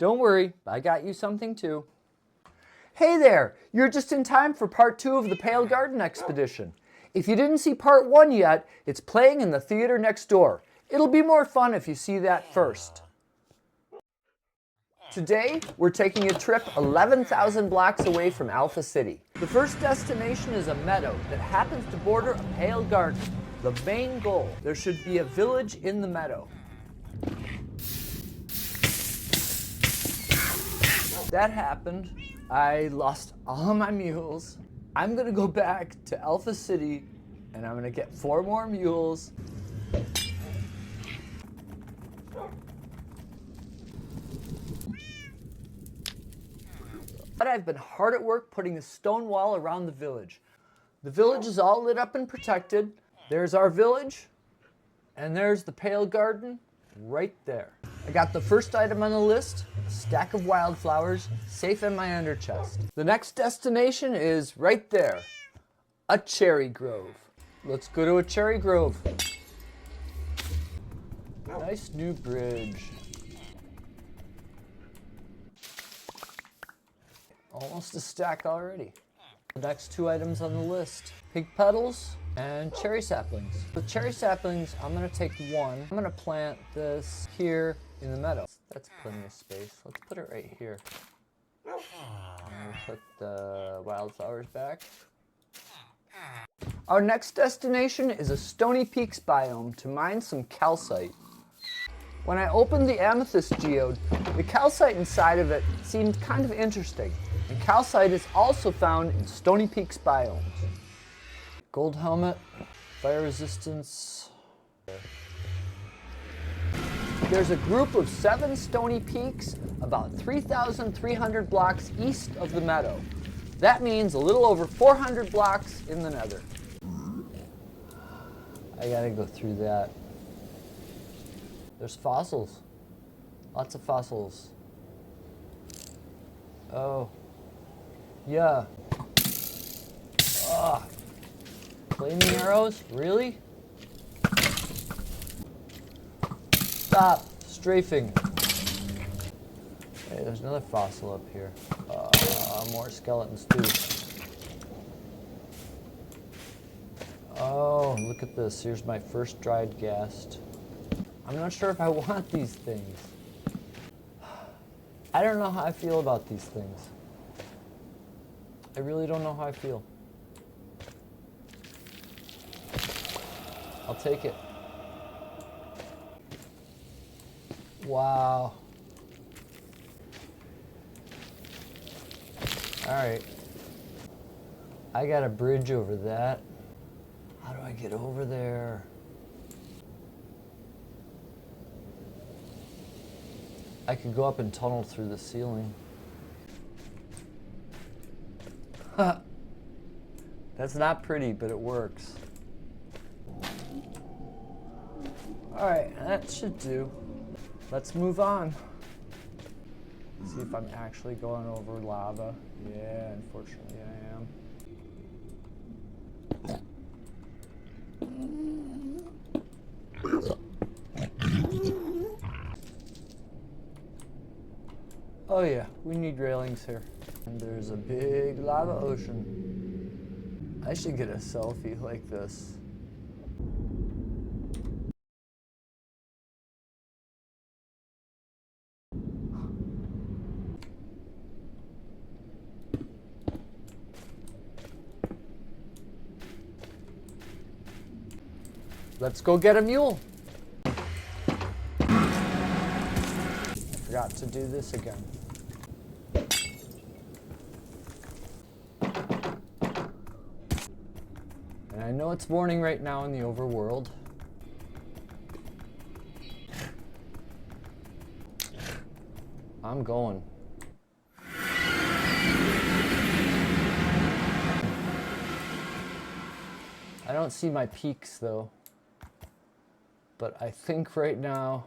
Don't worry, I got you something too. Hey there, you're just in time for part 2 of the Pale Garden expedition. If you didn't see part 1 yet, it's playing in the theater next door. It'll be more fun if you see that first. Today, we're taking a trip 11,000 blocks away from Alpha City. The first destination is a meadow that happens to border a pale garden. The main goal, there should be a village in the meadow. That happened. I lost all of my mules. I'm gonna go back to Alpha City and I'm gonna get 4 more mules. But I've been hard at work putting a stone wall around the village. The village is all lit up and protected. There's our village, and there's the Pale Garden right there. I got the first item on the list, a stack of wildflowers, safe in my under chest. The next destination is right there, a cherry grove. Let's go to a cherry grove. Nice new bridge. Almost a stack already. The next 2 items on the list, pig petals and cherry saplings. With cherry saplings, I'm gonna take 1. I'm gonna plant this here in the meadow. That's plenty of space. Let's put it right here. And put the wildflowers back. Our next destination is a Stony Peaks biome to mine some calcite. When I opened the amethyst geode, the calcite inside of it seemed kind of interesting. And calcite is also found in Stony Peaks biomes. Gold helmet, fire resistance. There's a group of 7 Stony Peaks about 3,300 blocks east of the meadow. That means a little over 400 blocks in the nether. I gotta go through that. There's fossils. Lots of fossils. Oh. Yeah. Ugh. Flaming arrows? Really? Stop strafing. Hey, there's another fossil up here. More skeletons too. Oh, look at this. Here's my first dried ghast. I'm not sure if I want these things. I don't know how I feel about these things. I really don't know how I feel. I'll take it. Wow. Alright. I got a bridge over that. How do I get over there? I could go up and tunnel through the ceiling. That's not pretty, but it works. Alright, that should do. Let's move on. See if I'm actually going over lava. Yeah, unfortunately I am. Oh yeah, we need railings here. And there's a big lava ocean. I should get a selfie like this. Let's go get a mule. I forgot to do this again. And I know it's morning right now in the overworld. I'm going. I don't see my peaks though. But I think right now,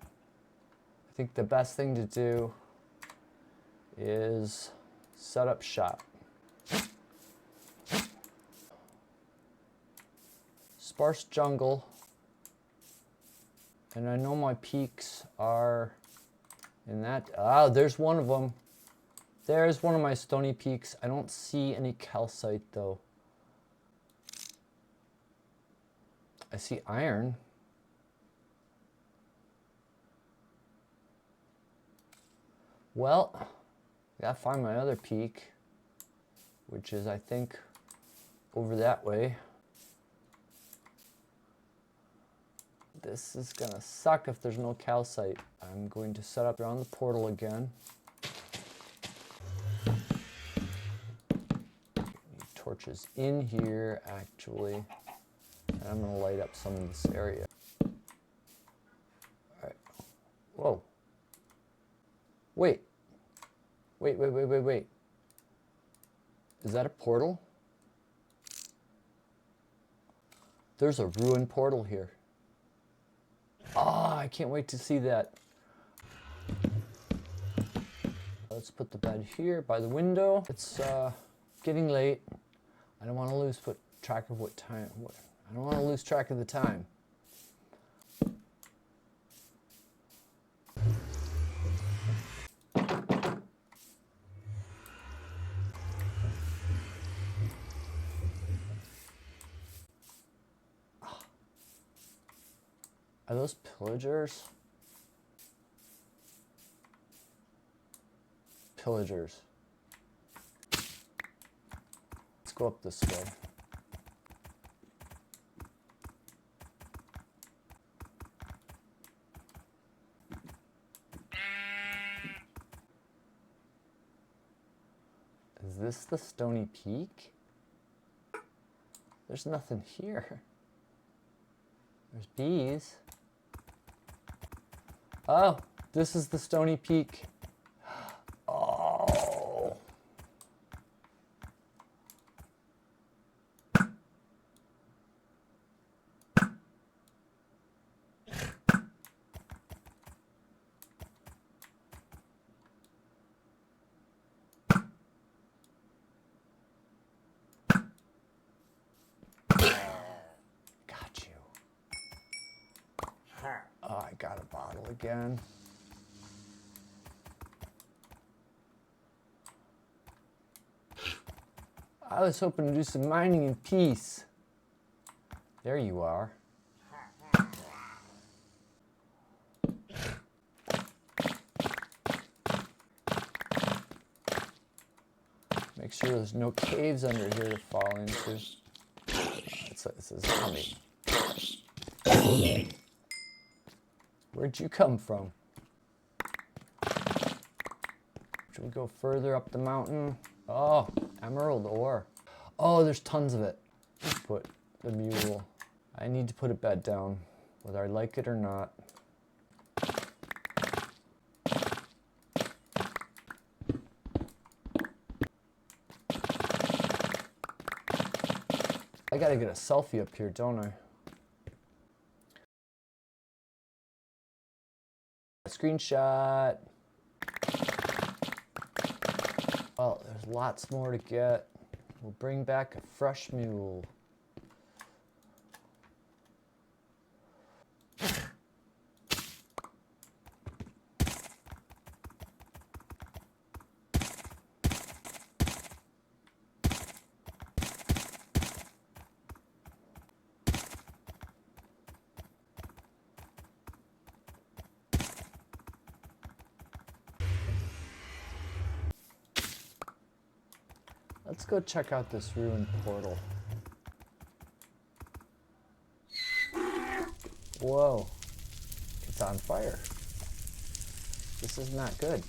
I think the best thing to do is set up shop. Sparse jungle. And I know my peaks are And that, ah, there's one of them. There's one of my Stony Peaks. I don't see any calcite though. I see iron. Well, I gotta find my other peak, which is, I think, over that way. This is gonna suck if there's no calcite. I'm going to set up around the portal again. Need torches in here, actually. And I'm gonna light up some of this area. All right. Whoa. Wait. Wait. Is that a portal? There's a ruined portal here. Oh, I can't wait to see that. Let's put the bed here by the window. It's getting late. I don't want to lose track of what time. I don't want to lose track of the time. Are those pillagers? Pillagers. Let's go up this way. Is this the Stony Peak? There's nothing here. There's bees. Oh, this is the Stony Peak. Oh. Got you. Oh, I got a bottle again. I was hoping to do some mining in peace. There you are. Make sure there's no caves under here to fall into. It says coming. Where'd you come from? Should we go further up the mountain? Oh, emerald ore. Oh, there's tons of it. Let's put the mule. I need to put a bed down, whether I like it or not. I gotta get a selfie up here, don't I? A screenshot. Well, there's lots more to get. We'll bring back a fresh mule. Let's go check out this ruined portal. Whoa, it's on fire. This is not good.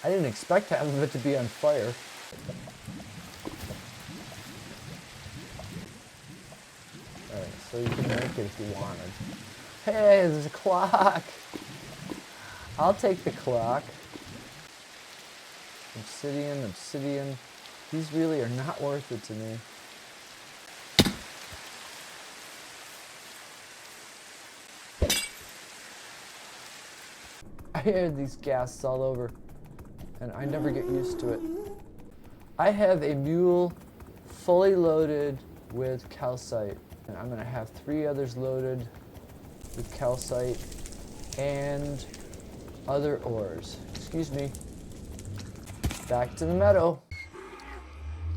I didn't expect half of it to be on fire. Alright, so you can make it if you wanted. Hey, there's a clock! I'll take the clock. Obsidian. These really are not worth it to me. I hear these ghasts all over, and I never get used to it. I have a mule fully loaded with calcite, and I'm gonna have 3 others loaded with calcite and other ores. Excuse me. Back to the meadow.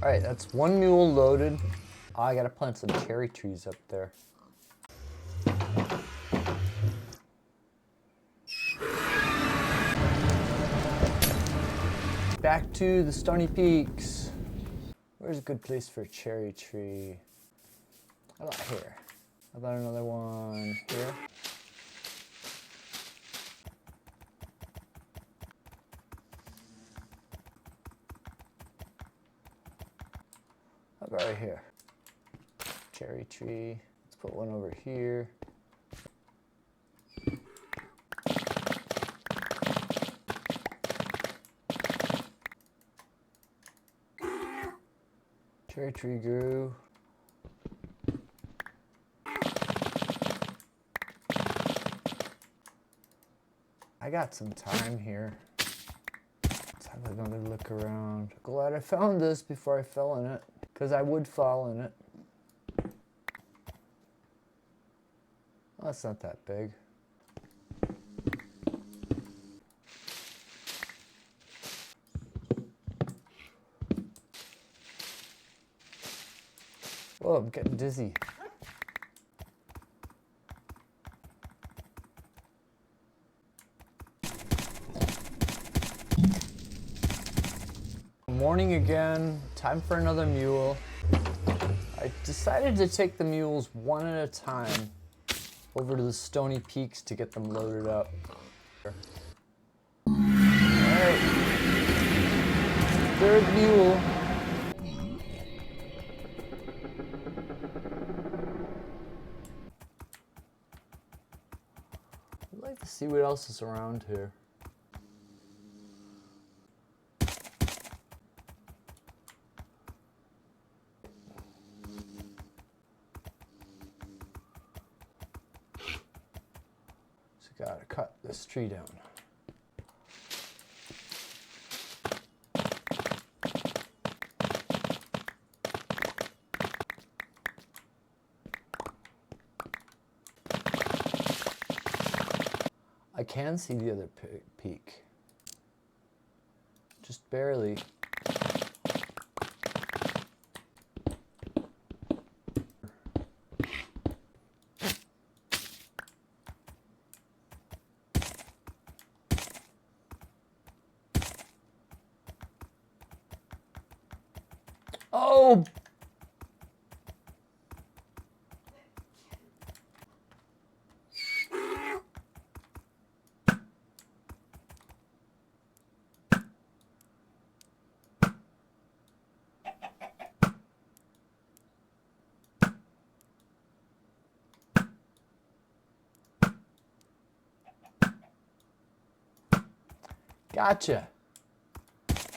All right, that's 1 mule loaded. Oh, I gotta plant some cherry trees up there. Back to the Stony Peaks. Where's a good place for a cherry tree? How about here? How about another one here? How about right here? Cherry tree. Let's put one over here. Cherry tree grew. I got some time here. Let's have another look around. Glad I found this before I fell in it, because I would fall in it. Oh, that's not that big. Whoa, I'm getting dizzy. Morning again, time for another mule. I decided to take the mules one at a time over to the Stony Peaks to get them loaded up. All right, 3rd mule. I'd like to see what else is around here. So gotta cut this tree down. I can see the other peak, just barely. Oh! Gotcha.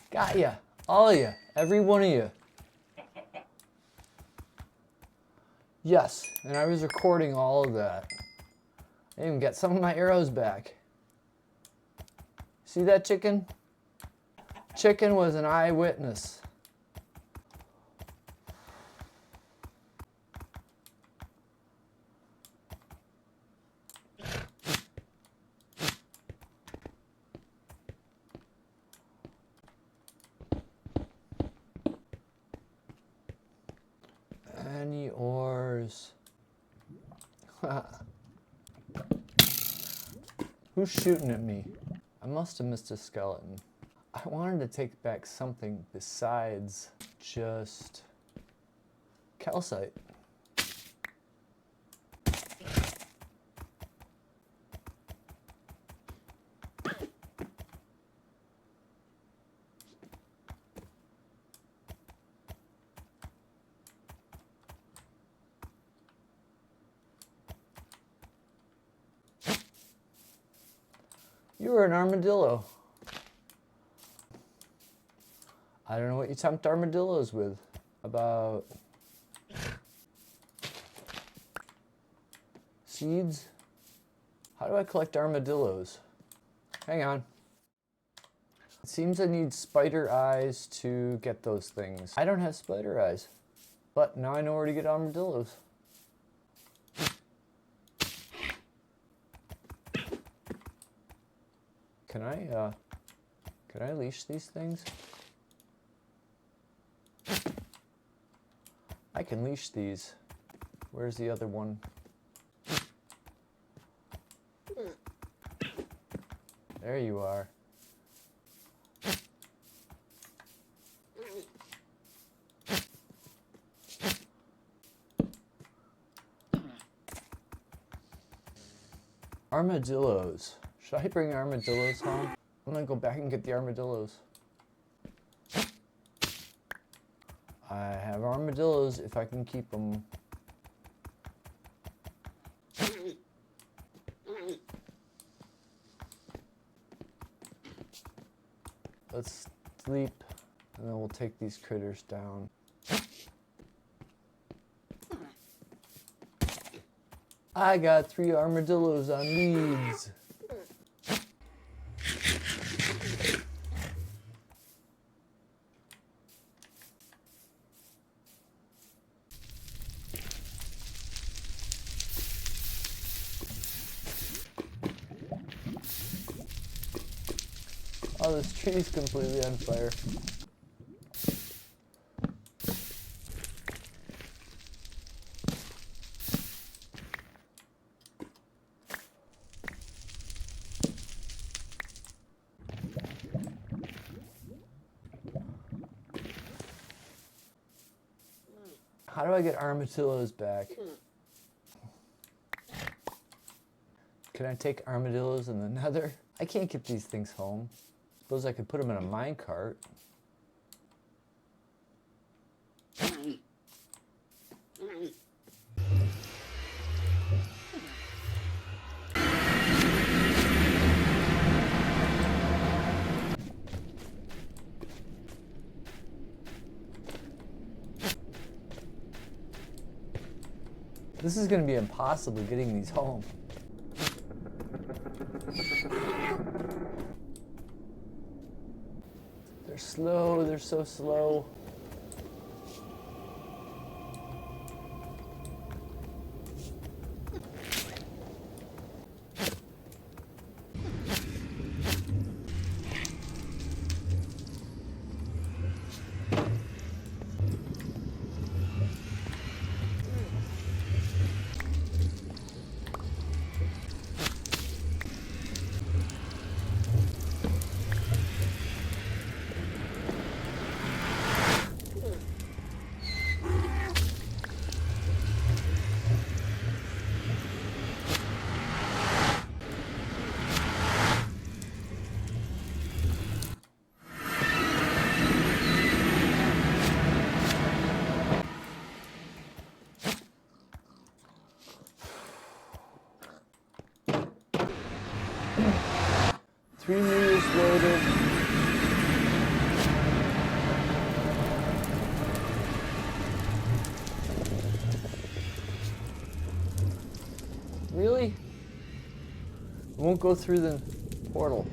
Got ya. All of you. Every one of you. Yes, and I was recording all of that. I even got some of my arrows back. See that chicken? Chicken was an eyewitness. Any ores? Who's shooting at me? I must have missed a skeleton. I wanted to take back something besides just calcite. You were an armadillo. I don't know what you tempt armadillos with. About seeds? How do I collect armadillos? Hang on. It seems I need spider eyes to get those things. I don't have spider eyes, but now I know where to get armadillos. Can I leash these things? I can leash these. Where's the other one? There you are. Armadillos. Should I bring armadillos home? I'm gonna go back and get the armadillos. I have armadillos if I can keep them. Let's sleep, and then we'll take these critters down. I got 3 armadillos on leads. Oh, this tree's completely on fire. How do I get armadillos back? Can I take armadillos in the nether? I can't get these things home. Suppose I could put them in a minecart. This is going to be impossible getting these home. They're slow, they're so slow. Three meters loaded. Really? It won't go through the portal.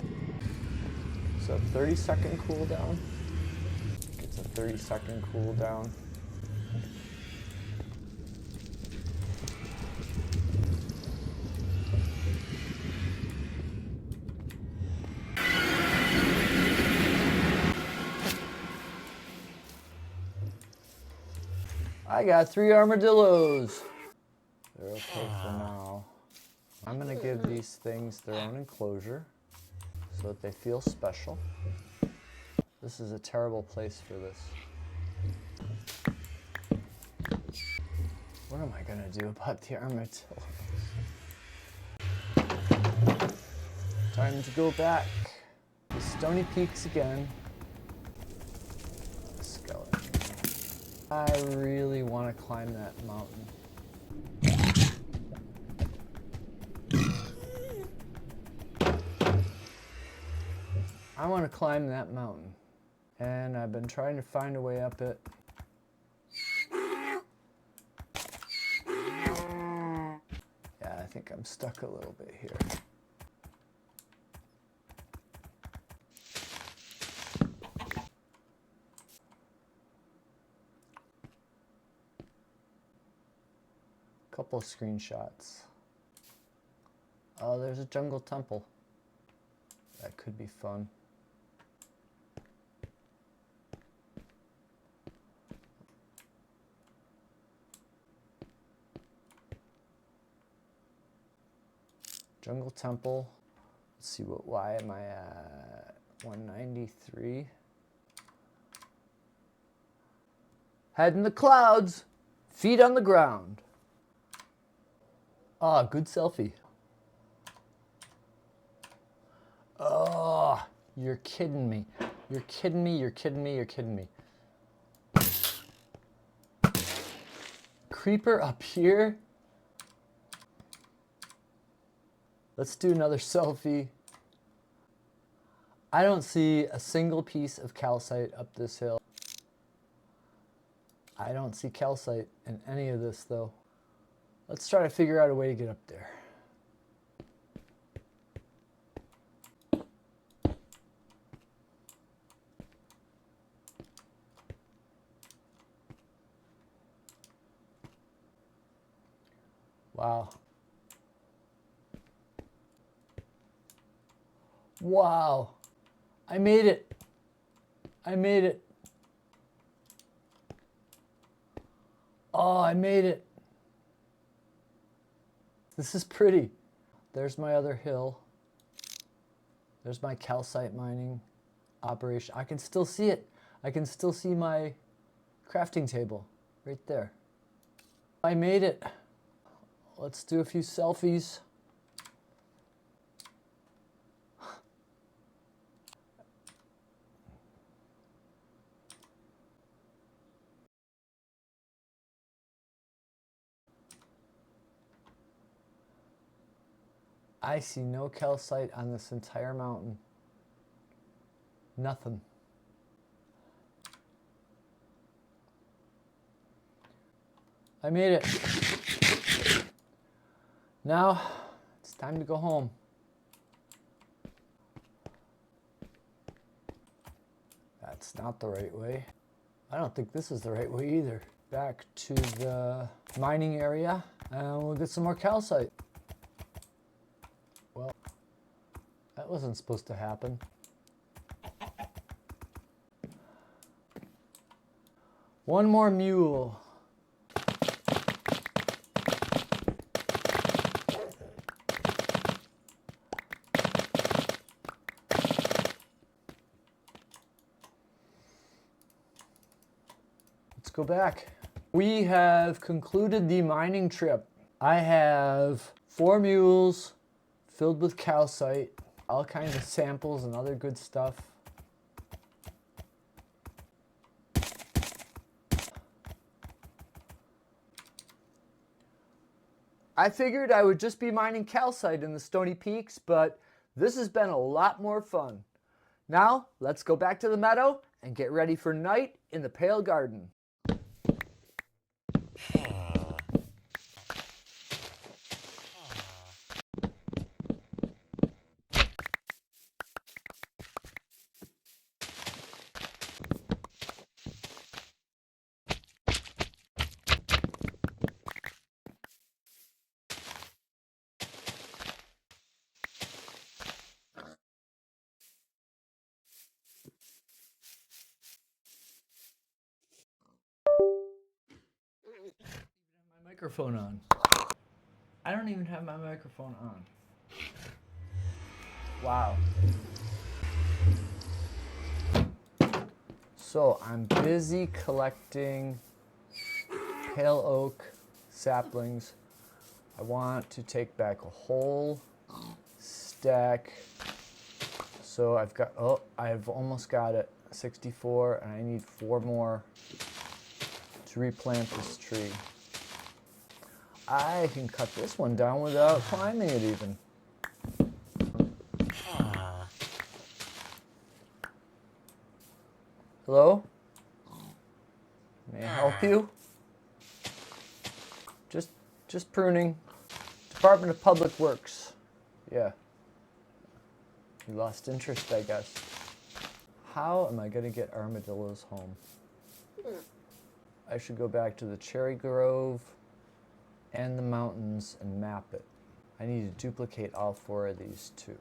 So 30-second cooldown. It's a 30-second cooldown. I got 3 armadillos. They're okay for now. I'm gonna give these things their own enclosure so that they feel special. This is a terrible place for this. What am I gonna do about the armadillos? Time to go back to Stony Peaks again. Skeleton. I really want to climb that mountain. I want to climb that mountain. And I've been trying to find a way up it. Yeah, I think I'm stuck a little bit here. Couple of screenshots. Oh, there's a jungle temple. That could be fun. Jungle temple. Let's see why am I at 193? Head in the clouds, feet on the ground. Ah, good selfie. Oh, you're kidding me. You're kidding me, you're kidding me, you're kidding me. Creeper up here? Let's do another selfie. I don't see a single piece of calcite up this hill. I don't see calcite in any of this though. Let's try to figure out a way to get up there. Wow. Wow. I made it. I made it. Oh, I made it. This is pretty. There's my other hill. There's my calcite mining operation. I can still see it. I can still see my crafting table right there. I made it. Let's do a few selfies. I see no calcite on this entire mountain. Nothing. I made it. Now, it's time to go home. That's not the right way. I don't think this is the right way either. Back to the mining area, and we'll get some more calcite. Well, that wasn't supposed to happen. One more mule. Let's go back. We have concluded the mining trip. I have 4 mules filled with calcite, all kinds of samples and other good stuff. I figured I would just be mining calcite in the Stony Peaks, but this has been a lot more fun. Now, let's go back to the meadow and get ready for night in the Pale Garden. My microphone on. I don't even have my microphone on. Wow. So I'm busy collecting pale oak saplings. I want to take back a whole stack. So I've almost got it, 64, and I need 4 more to replant this tree. I can cut this one down without climbing it even. Hello? May I help you? Just pruning. Department of Public Works. Yeah. You lost interest, I guess. How am I going to get armadillos home? I should go back to the cherry grove. and the mountains and map it. I need to duplicate all 4 of these too.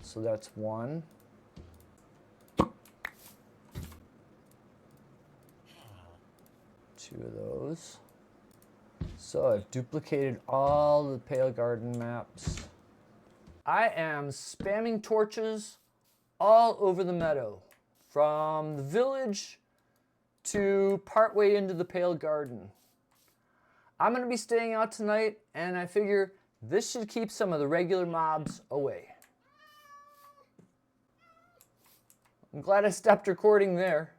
So that's 1. 2 of those. So I've duplicated all the Pale Garden maps. I am spamming torches all over the meadow, from the village to partway into the Pale Garden. I'm going to be staying out tonight, and I figure this should keep some of the regular mobs away. I'm glad I stopped recording there.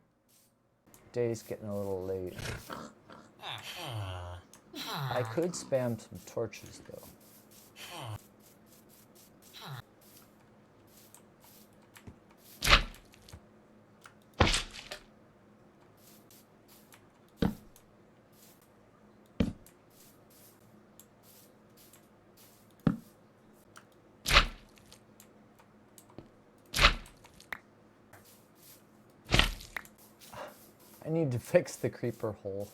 Day's getting a little late. I could spam some torches though. I need to fix the creeper hole.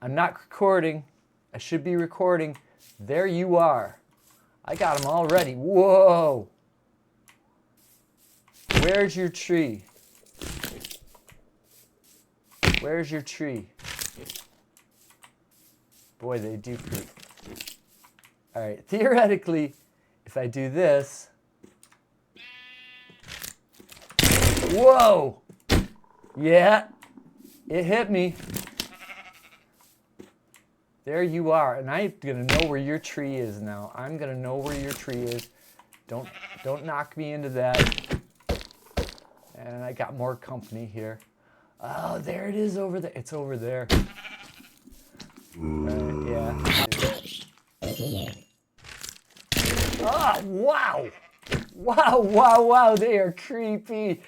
I'm not recording. I should be recording. There you are. I got them all ready. Whoa! Where's your tree? Where's your tree? Boy, they do creep. All right, theoretically, if I do this, whoa! Yeah, it hit me. There you are, and I'm gonna know where your tree is now. I'm gonna know where your tree is. Don't knock me into that. And I got more company here. Oh, there it is over there. It's over there. Yeah. Oh, wow! Wow, wow, wow, they are creepy.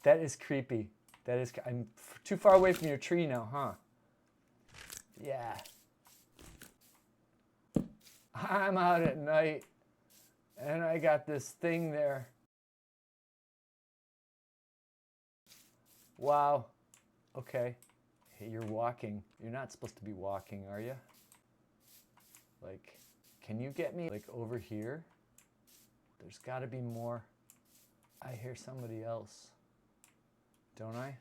That is creepy. That is, I'm too far away from your tree now, huh? Yeah. I'm out at night, and I got this thing there. Wow. Okay. Hey, you're walking. You're not supposed to be walking, are you? Like, can you get me, like, over here? There's got to be more. I hear somebody else. Don't I?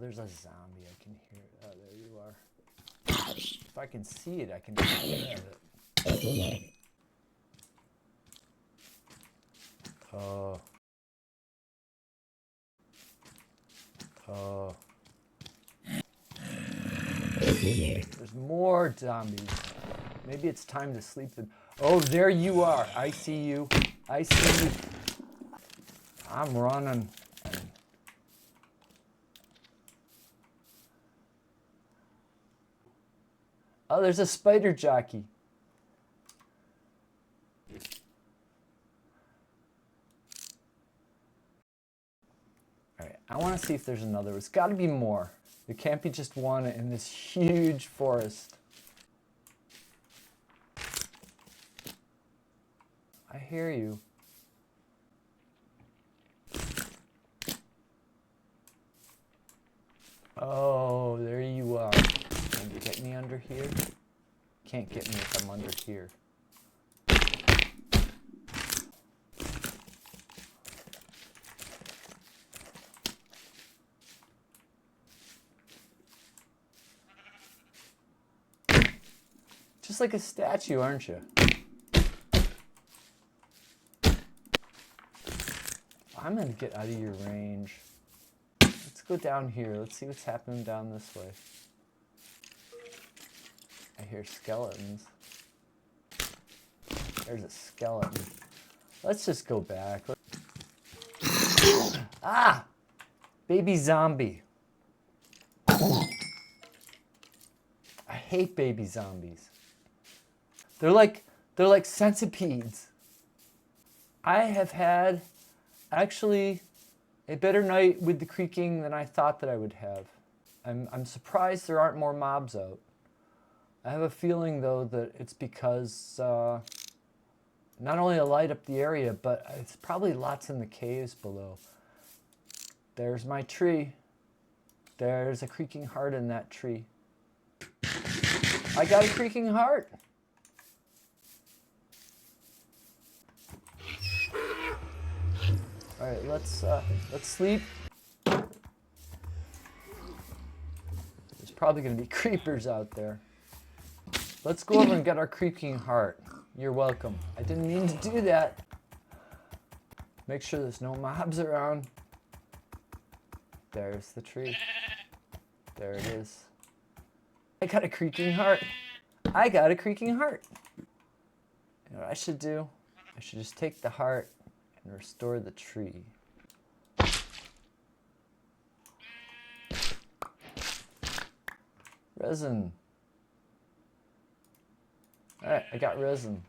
There's a zombie. I can hear it. Oh, there you are. If I can see it, I can hear it. Oh. Oh. There's more zombies. Maybe it's time to sleep then. Oh, there you are. I see you. I see you. I'm running. Oh, there's a spider jockey. All right, I want to see if there's another. There's got to be more. There can't be just one in this huge forest. I hear you. Oh, there you are. Can you get me under here? Can't get me if I'm under here. Just like a statue, aren't you? I'm gonna get out of your range. Let's go down here. Let's see what's happening down this way. I hear skeletons. There's a skeleton. Let's just go back. Ah! Baby zombie. I hate baby zombies. They're like centipedes. I have had actually a better night with the creaking than I thought that I would have. I'm surprised there aren't more mobs out. I have a feeling though that it's because not only to light up the area, but it's probably lots in the caves below. There's my tree. There's a creaking heart in that tree. I got a creaking heart. All right, let's sleep. There's probably gonna be creepers out there. Let's go over and get our creaking heart. You're welcome. I didn't mean to do that. Make sure there's no mobs around. There's the tree. There it is. I got a creaking heart. I got a creaking heart. You know what I should do? I should just take the heart and restore the tree. Resin. Alright, I got resin.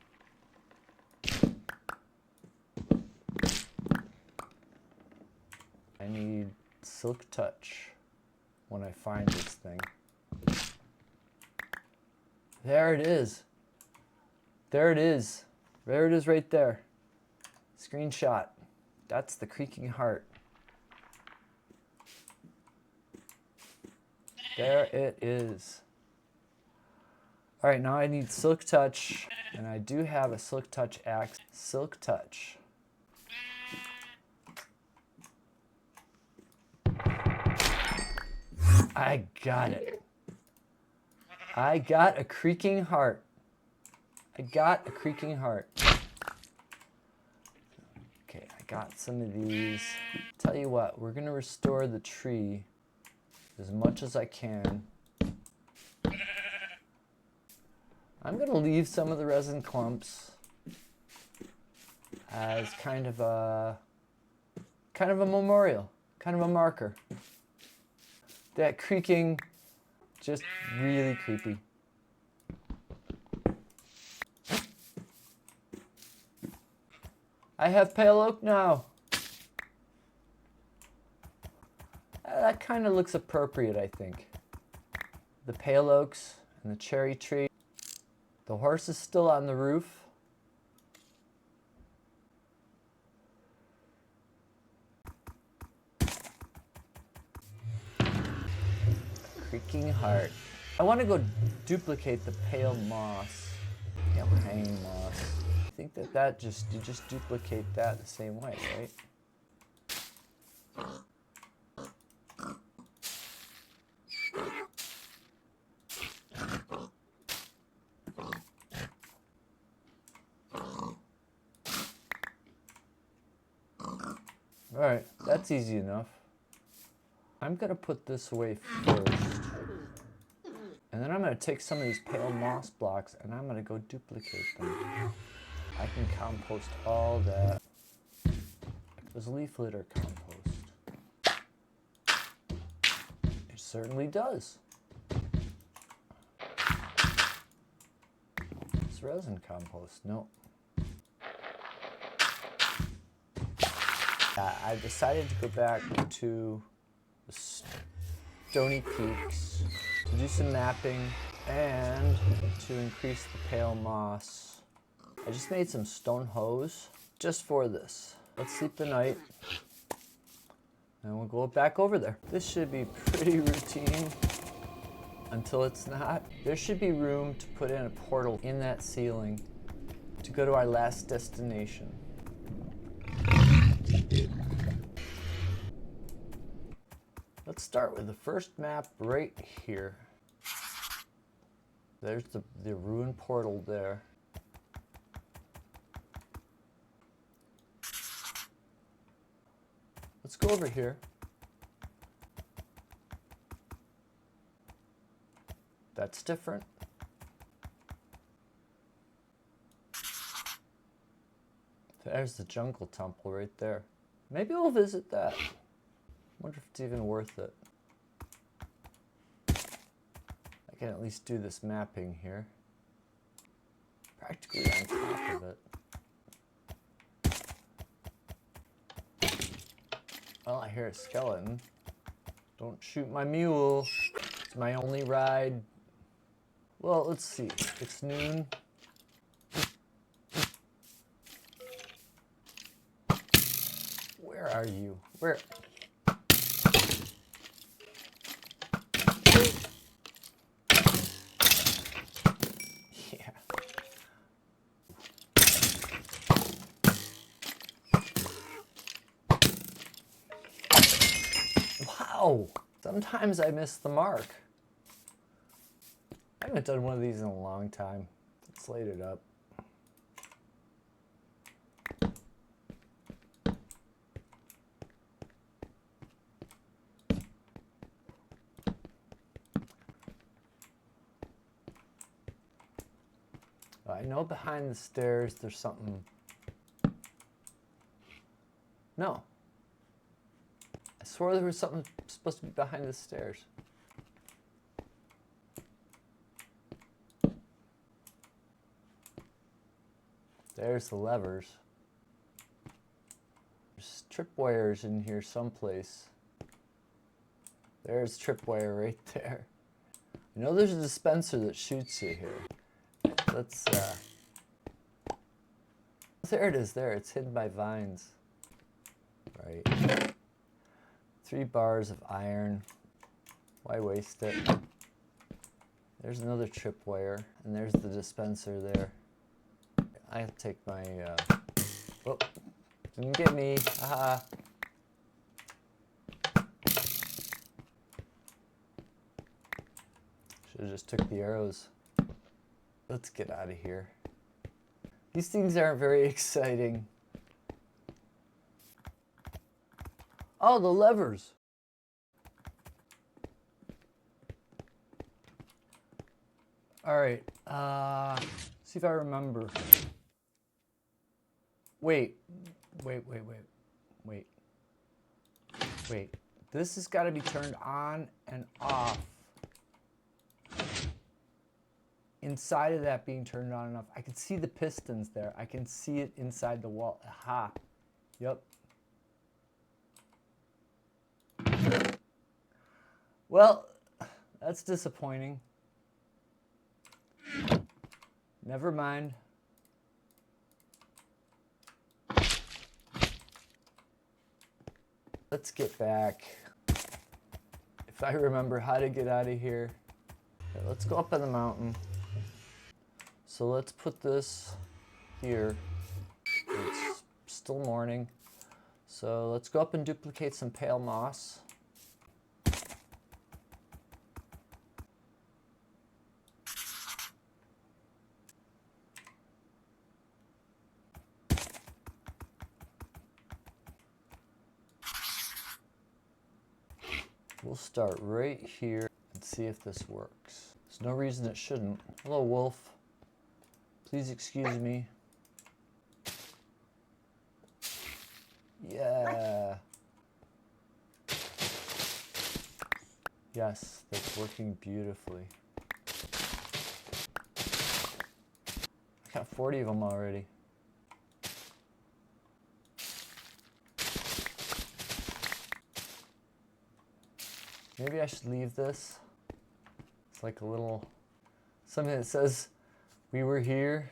I need silk touch when I find this thing. There it is. There it is. There it is right there. Screenshot. That's the creaking heart. There it is. All right, now I need silk touch, and I do have a silk touch axe. Silk touch. I got it. I got a creaking heart. I got a creaking heart. Okay, I got some of these. Tell you what, we're gonna restore the tree as much as I can. I'm gonna leave some of the resin clumps as kind of a memorial, kind of a marker. That creaking, just really creepy. I have pale oak now. That kind of looks appropriate, I think. The pale oaks and the cherry tree. The horse is still on the roof. Creaking heart. I want to go duplicate the pale moss. Yeah, hanging moss. I think that you just duplicate that the same way, right? All right, that's easy enough. I'm gonna put this away first. And then I'm gonna take some of these pale moss blocks and I'm gonna go duplicate them. I can compost all that. It was leaf litter compost. It certainly does. It's resin compost, no. I decided to go back to the Stony Peaks to do some mapping and to increase the pale moss. I just made some stone hose just for this. Let's sleep the night and we'll go back over there. This should be pretty routine until it's not. There should be room to put in a portal in that ceiling to go to our last destination. Let's start with the first map right here. There's the ruined portal there. Let's go over here. That's different. There's the jungle temple right there. Maybe we'll visit that. Wonder if it's even worth it. I can at least do this mapping here. Practically on top of it. Well, I hear a skeleton. Don't shoot my mule. It's my only ride. Well, let's see. It's noon. Where are you? Where? Yeah. Wow. Sometimes I miss the mark. I haven't done one of these in a long time. Let's light it up. I know behind the stairs there's something. No. I swore there was something supposed to be behind the stairs. There's the levers. There's tripwires in here someplace. There's tripwire right there. I know there's a dispenser that shoots you here. Let's, there it is there. It's hidden by vines. Right. 3 bars of iron. Why waste it? There's another tripwire, and there's the dispenser there. I have to take my, oh, didn't get me, haha. Should've just took the arrows. Let's get out of here. These things aren't very exciting. Oh, the levers. All right, see if I remember. Wait. This has got to be turned on and off. Inside of that being turned on and off, I can see the pistons there. I can see it inside the wall. Aha. Yep. Well, that's disappointing. Never mind. Let's get back. If I remember how to get out of here. Okay, let's go up on the mountain. So let's put this here. It's still morning. So let's go up and duplicate some pale moss. We'll start right here and see if this works. There's no reason it shouldn't. Hello, wolf. Please excuse me. Yeah. Yes, that's working beautifully. I got 40 of them already. Maybe I should leave this. It's like a little, something that says, we were here.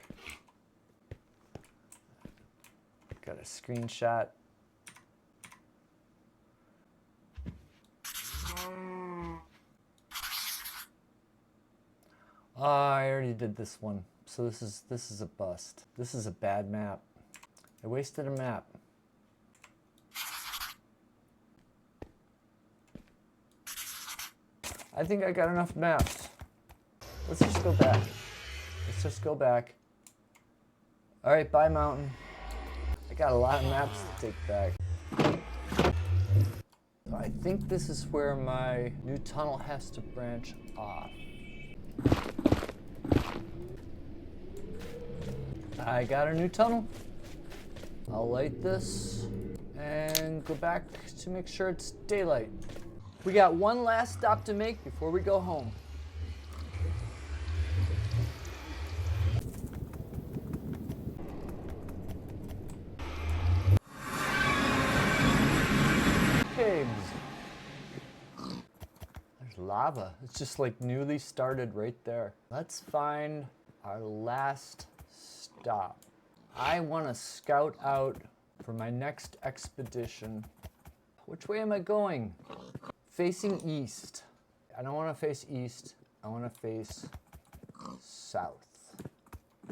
Got a screenshot. Oh, I already did this one. So this is a bust. This is a bad map. I wasted a map. I think I got enough maps. Let's just go back. Let's just go back. All right, bye mountain. I got a lot of maps to take back. I think this is where my new tunnel has to branch off. I got a new tunnel. I'll light this and go back to make sure it's daylight. We got one last stop to make before we go home. lava. It's just like newly started right there. Let's find our last stop. I want to scout out for my next expedition. Which way am I going? Facing east. I don't want to face east. I want to face south.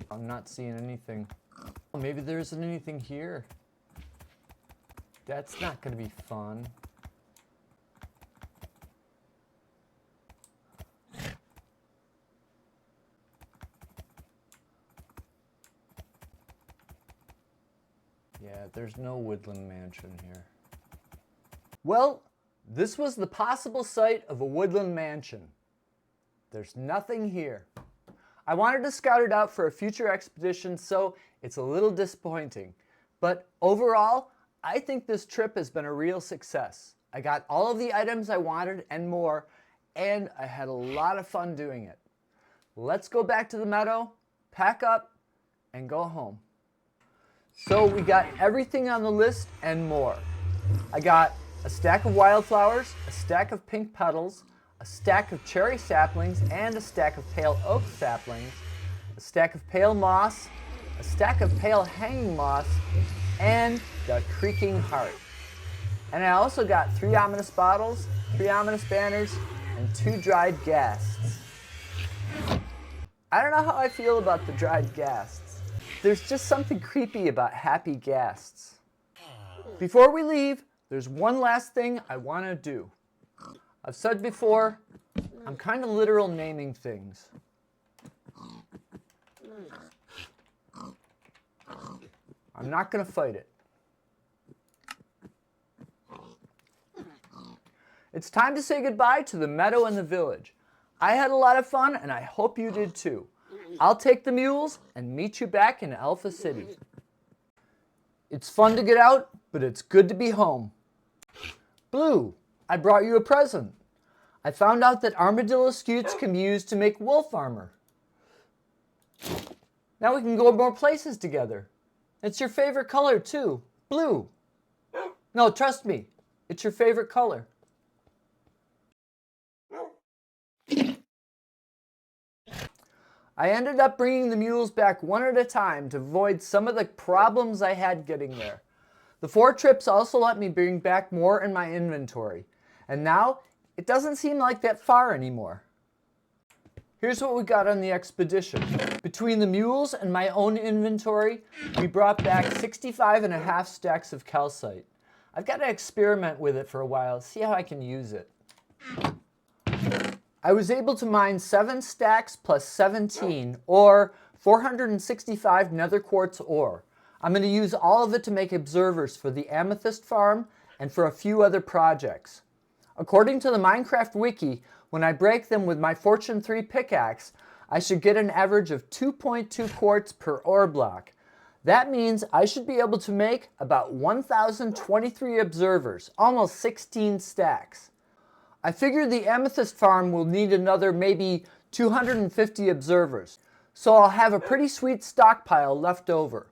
I'm not seeing anything. Oh, maybe there isn't anything here. That's not going to be fun. Yeah, there's no woodland mansion here. Well, this was the possible site of a woodland mansion. There's nothing here. I wanted to scout it out for a future expedition, so it's a little disappointing. But overall, I think this trip has been a real success. I got all of the items I wanted and more, and I had a lot of fun doing it. Let's go back to the meadow, pack up, and go home. So we got everything on the list and more. I got a stack of wildflowers, a stack of pink petals, a stack of cherry saplings, and a stack of pale oak saplings, a stack of pale moss, a stack of pale hanging moss, and the creaking heart. And I also got 3 ominous bottles, 3 ominous banners, and 2 dried ghasts. I don't know how I feel about the dried ghasts. There's just something creepy about happy ghasts. Before we leave, there's one last thing I want to do. I've said before, I'm kind of literal naming things. I'm not going to fight it. It's time to say goodbye to the meadow and the village. I had a lot of fun, and I hope you did too. I'll take the mules and meet you back in Alpha City. It's fun to get out, but it's good to be home. Blue, I brought you a present. I found out that armadillo scutes can be used to make wolf armor. Now we can go more places together. It's your favorite color too, blue. No, trust me, it's your favorite color. I ended up bringing the mules back one at a time to avoid some of the problems I had getting there. The 4 trips also let me bring back more in my inventory. And now, it doesn't seem like that far anymore. Here's what we got on the expedition. Between the mules and my own inventory, we brought back 65.5 stacks of calcite. I've got to experiment with it for a while, see how I can use it. I was able to mine 7 stacks plus 17, or 465 nether quartz ore. I'm going to use all of it to make observers for the amethyst farm and for a few other projects. According to the Minecraft wiki, when I break them with my Fortune 3 pickaxe, I should get an average of 2.2 quartz per ore block. That means I should be able to make about 1,023 observers, almost 16 stacks. I figure the amethyst farm will need another maybe 250 observers, so I'll have a pretty sweet stockpile left over.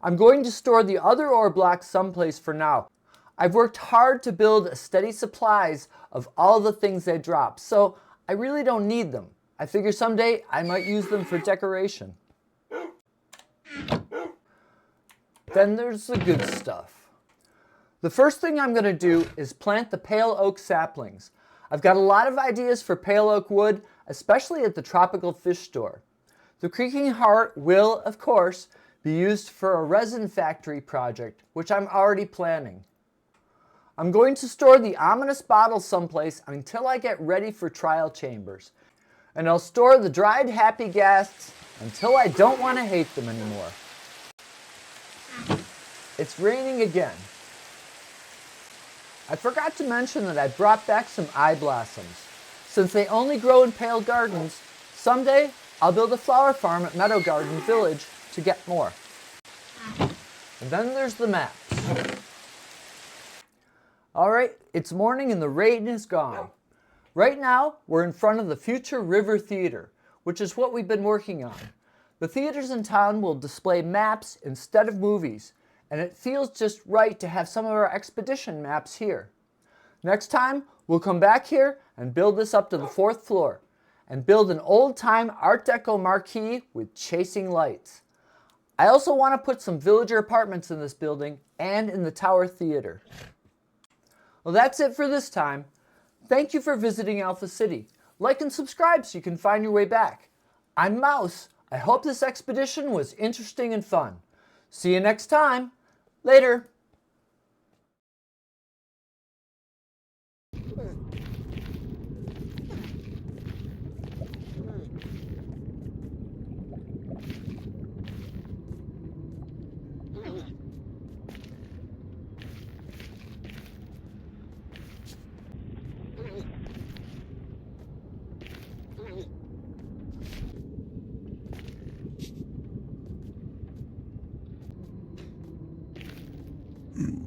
I'm going to store the other ore blocks someplace for now. I've worked hard to build a steady supplies of all the things they drop, so I really don't need them. I figure someday I might use them for decoration. Then there's the good stuff. The first thing I'm going to do is plant the pale oak saplings. I've got a lot of ideas for pale oak wood, especially at the tropical fish store. The creaking heart will, of course, be used for a resin factory project, which I'm already planning. I'm going to store the ominous bottles someplace until I get ready for trial chambers. And I'll store the dried happy ghasts until I don't want to hate them anymore. It's raining again. I forgot to mention that I brought back some eye blossoms. Since they only grow in pale gardens, someday I'll build a flower farm at Meadow Garden Village to get more. And then there's the maps. Alright, it's morning and the rain is gone. Right now, we're in front of the Future River Theater, which is what we've been working on. The theaters in town will display maps instead of movies, and it feels just right to have some of our expedition maps here. Next time, we'll come back here and build this up to the 4th floor, and build an old-time Art Deco marquee with chasing lights. I also want to put some villager apartments in this building and in the Tower Theater. Well, that's it for this time. Thank you for visiting Alpha City. Like and subscribe so you can find your way back. I'm Mouse. I hope this expedition was interesting and fun. See you next time. Later. Mm.